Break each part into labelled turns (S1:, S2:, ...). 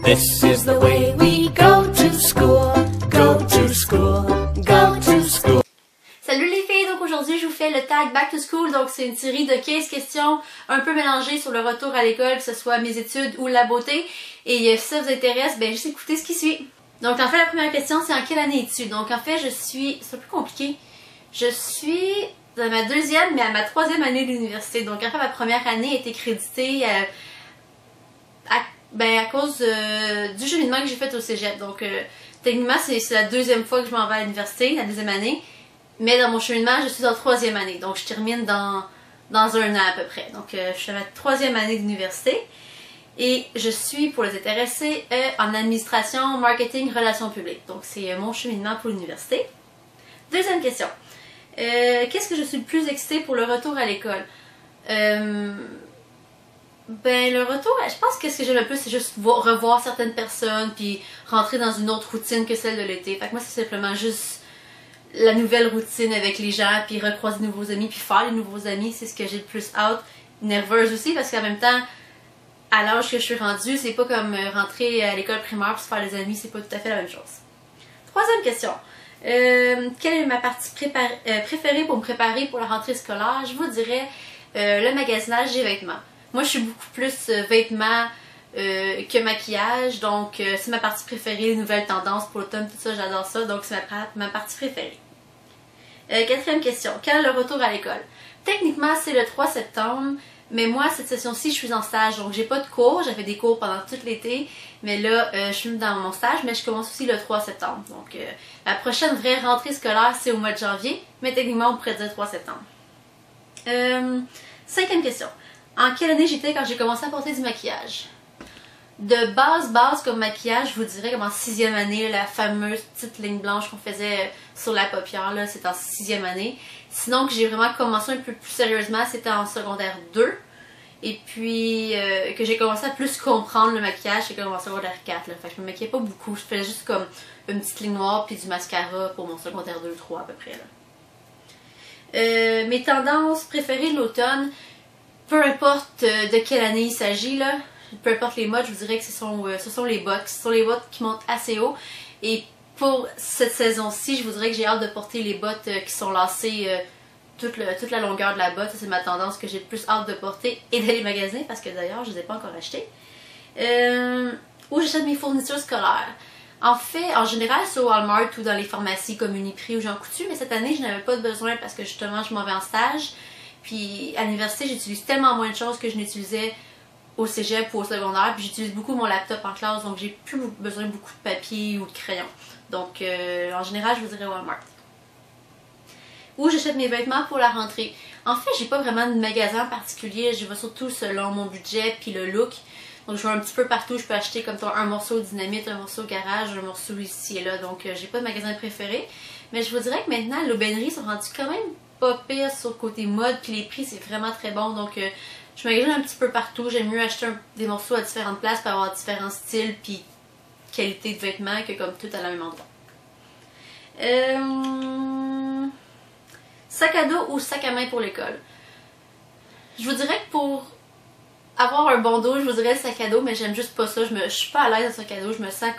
S1: This is the way we go to school, go to school, go to school.
S2: Salut les filles, donc aujourd'hui je vous fais le tag Back to School, donc c'est une série de 15 questions un peu mélangées sur le retour à l'école, que ce soit mes études ou la beauté. Et si ça vous intéresse, ben juste écoutez ce qui suit. Donc en fait la première question c'est en quelle année es-tu? Donc en fait c'est un peu compliqué, je suis dans ma deuxième mais à ma troisième année d'université. Donc en fait ma première année a été créditée à cause du cheminement que j'ai fait au cégep. Donc techniquement c'est la deuxième fois que je m'en vais à l'université, la deuxième année. Mais dans mon cheminement, je suis en troisième année. Donc je termine dans un an à peu près. Donc je suis à ma troisième année d'université. Et je suis, pour les intéressés, en administration, marketing, relations publiques. Donc c'est mon cheminement pour l'université. Deuxième question. Qu'est-ce que je suis le plus excitée pour le retour à l'école? Ben le retour, je pense que ce que j'aime le plus c'est juste revoir certaines personnes puis rentrer dans une autre routine que celle de l'été. Fait que moi c'est simplement juste la nouvelle routine avec les gens puis recroiser de nouveaux amis puis faire les nouveaux amis, c'est ce que j'ai le plus hâte. Nerveuse aussi parce qu'en même temps à l'âge que je suis rendue, c'est pas comme rentrer à l'école primaire puis se faire des amis, c'est pas tout à fait la même chose. Troisième question. Quelle est ma partie préférée pour me préparer pour la rentrée scolaire? Je vous dirais le magasinage des vêtements. Moi, je suis beaucoup plus vêtements que maquillage, donc c'est ma partie préférée, les nouvelles tendances pour l'automne, tout ça, j'adore ça, donc c'est ma partie préférée. Quatrième question, quand est le retour à l'école? Techniquement, c'est le 3 septembre, mais moi, cette session-ci, je suis en stage, donc j'ai pas de cours, j'avais des cours pendant tout l'été, mais là, je suis dans mon stage, mais je commence aussi le 3 septembre. Donc, la prochaine vraie rentrée scolaire, c'est au mois de janvier, mais techniquement, on pourrait dire 3 septembre. Cinquième question. En quelle année j'étais quand j'ai commencé à porter du maquillage? De base comme maquillage, je vous dirais comme en 6e année, la fameuse petite ligne blanche qu'on faisait sur la paupière, là, c'est en 6e année. Sinon que j'ai vraiment commencé un peu plus sérieusement, c'était en secondaire 2. Et puis que j'ai commencé à plus comprendre le maquillage, c'est comme en secondaire 4. Là. Fait que je me maquillais pas beaucoup, je faisais juste comme une petite ligne noire puis du mascara pour mon secondaire 2-3 à peu près. Là. Mes tendances préférées de l'automne, peu importe de quelle année il s'agit, là, peu importe les modes, je vous dirais que ce sont les bottes. Ce sont les bottes qui montent assez haut. Et pour cette saison-ci, je vous dirais que j'ai hâte de porter les bottes qui sont lacées toute la longueur de la botte. C'est ma tendance que j'ai le plus hâte de porter et d'aller magasiner parce que d'ailleurs, je ne les ai pas encore achetées. Où j'achète mes fournitures scolaires. En fait, en général, sur Walmart ou dans les pharmacies comme Uniprix ou Jean Coutu, mais cette année, je n'avais pas besoin parce que justement, je m'en vais en stage. Puis à l'université, j'utilise tellement moins de choses que je n'utilisais au cégep ou au secondaire. Puis j'utilise beaucoup mon laptop en classe, donc j'ai plus besoin de beaucoup de papier ou de crayon. Donc en général, je vous dirais Walmart. Où j'achète mes vêtements pour la rentrée. En fait, j'ai pas vraiment de magasin en particulier. Je vais surtout selon mon budget puis le look. Donc je vais un petit peu partout. Je peux acheter comme un morceau dynamite, un morceau garage, un morceau ici et là. Donc j'ai pas de magasin préféré. Mais je vous dirais que maintenant, l'aubainerie sont rendus quand même pas pire sur le côté mode, puis les prix c'est vraiment très bon, donc je magasine un petit peu partout. J'aime mieux acheter des morceaux à différentes places pour avoir différents styles puis qualité de vêtements que comme tout à la même endroit. Sac à dos ou sac à main pour l'école? Je vous dirais que pour avoir un bon dos, je vous dirais le sac à dos, mais j'aime juste pas ça. Je suis pas à l'aise dans le sac à dos, je me sens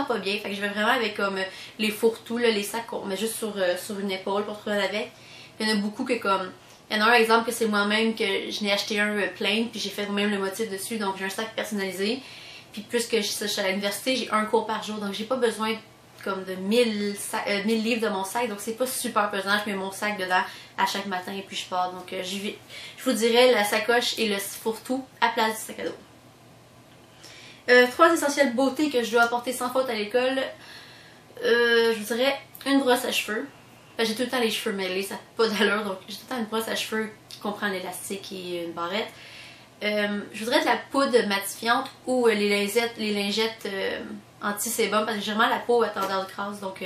S2: pas bien. Fait que je vais vraiment avec comme les fourre-tout, les sacs qu'on met juste sur une épaule pour trouver avec. Il y en a beaucoup que comme... Il y en a un exemple que c'est moi-même que je n'ai acheté un plain puis j'ai fait moi-même le motif dessus, donc j'ai un sac personnalisé. Puis plus que je suis à l'université, j'ai un cours par jour, donc j'ai pas besoin comme de 1000 livres de mon sac, donc c'est pas super pesant. Je mets mon sac dedans à chaque matin et puis je pars. Donc je vous dirais la sacoche et le fourre-tout à place du sac à dos. 3 essentiels beauté que je dois apporter sans faute à l'école. Je vous dirais une brosse à cheveux. J'ai tout le temps les cheveux mêlés, ça n'a pas d'allure, donc j'ai tout le temps une brosse à cheveux qui comprend l'élastique et une barrette. Je voudrais de la poudre matifiante ou les lingettes anti-sébum parce que j'ai vraiment la peau à tendeur de crasse, donc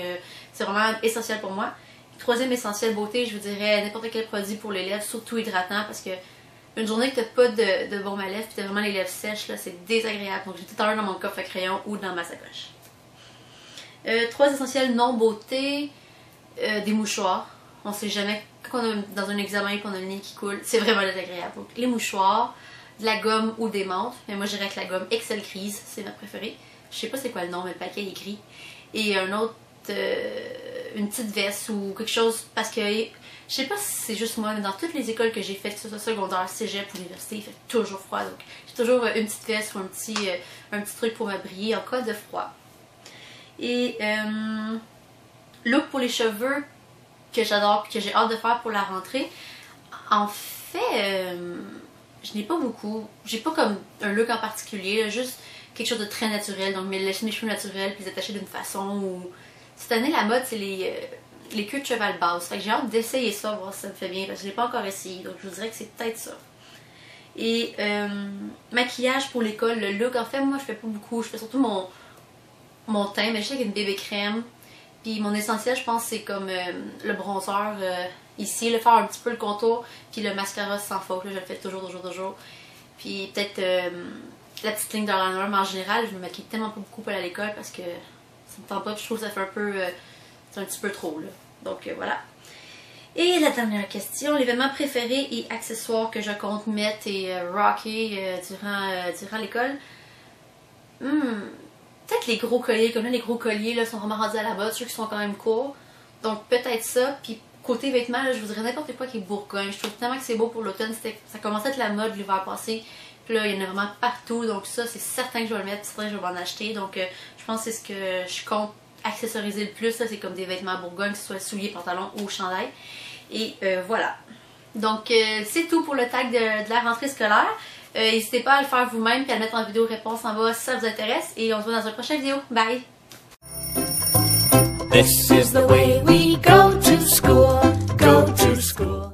S2: c'est vraiment essentiel pour moi. Troisième essentiel beauté, je vous dirais n'importe quel produit pour les lèvres, surtout hydratant parce que une journée que tu n'as pas de baume à lèvres et tu as vraiment les lèvres sèches, c'est désagréable. Donc j'ai tout le temps dans mon coffre à crayon ou dans ma sacoche. 3 essentiels non beauté. Des mouchoirs. On sait jamais, quand on est dans un examen et qu'on a le nez qui coule, c'est vraiment désagréable. Donc les mouchoirs, de la gomme ou des menthes. Mais moi, j'irais avec la gomme Excel Grise, c'est ma préférée. Je sais pas c'est quoi le nom, mais le paquet est gris. Et un autre, une petite veste ou quelque chose, parce que je sais pas si c'est juste moi, mais dans toutes les écoles que j'ai faites, que ce soit secondaire, cégep ou université, il fait toujours froid. Donc, j'ai toujours une petite veste ou un petit truc pour m'abriller en cas de froid. Et look pour les cheveux que j'adore et que j'ai hâte de faire pour la rentrée. En fait, je n'ai pas beaucoup. J'ai pas comme un look en particulier, là, juste quelque chose de très naturel. Donc, laisser mes cheveux naturels puis les attacher d'une façon où... Cette année, la mode, c'est les queues de cheval basses. Fait que j'ai hâte d'essayer ça, voir si ça me fait bien, parce que je l'ai pas encore essayé. Donc, je vous dirais que c'est peut-être ça. Et maquillage pour l'école, le look, en fait, moi, je fais pas beaucoup. Je fais surtout mon teint, mais je sais avec une bébé crème. Puis mon essentiel, je pense, c'est comme le bronzer ici, le faire un petit peu le contour, puis le mascara sans faute, là, je le fais toujours. Puis peut-être la petite ligne d'eyeliner, mais en général, je me maquille tellement pas beaucoup pour aller à l'école parce que ça me tente pas, puis je trouve que ça fait un peu, c'est un petit peu trop, là. Donc voilà. Et la dernière question, l'événement préféré et accessoire que je compte mettre et rocker durant l'école. Peut-être les gros colliers, comme là les gros colliers là, sont vraiment rendus à la mode, ceux qui sont quand même courts. Donc peut-être ça. Puis côté vêtements, là, je vous dirais n'importe quoi qui est Bourgogne. Je trouve tellement que c'est beau pour l'automne. Ça commençait à être la mode l'hiver passé. Puis là, il y en a vraiment partout. Donc ça, c'est certain que je vais le mettre. C'est certain que je vais en acheter. Donc je pense que c'est ce que je compte accessoriser le plus. C'est comme des vêtements Bourgogne, que ce soit souliers, pantalons ou chandail. Et voilà. Donc c'est tout pour le tag de la rentrée scolaire. N'hésitez pas à le faire vous-même et à le mettre en vidéo réponse en bas si ça vous intéresse. Et on se voit dans une prochaine vidéo. Bye!
S1: This is the way we go to school, go to school.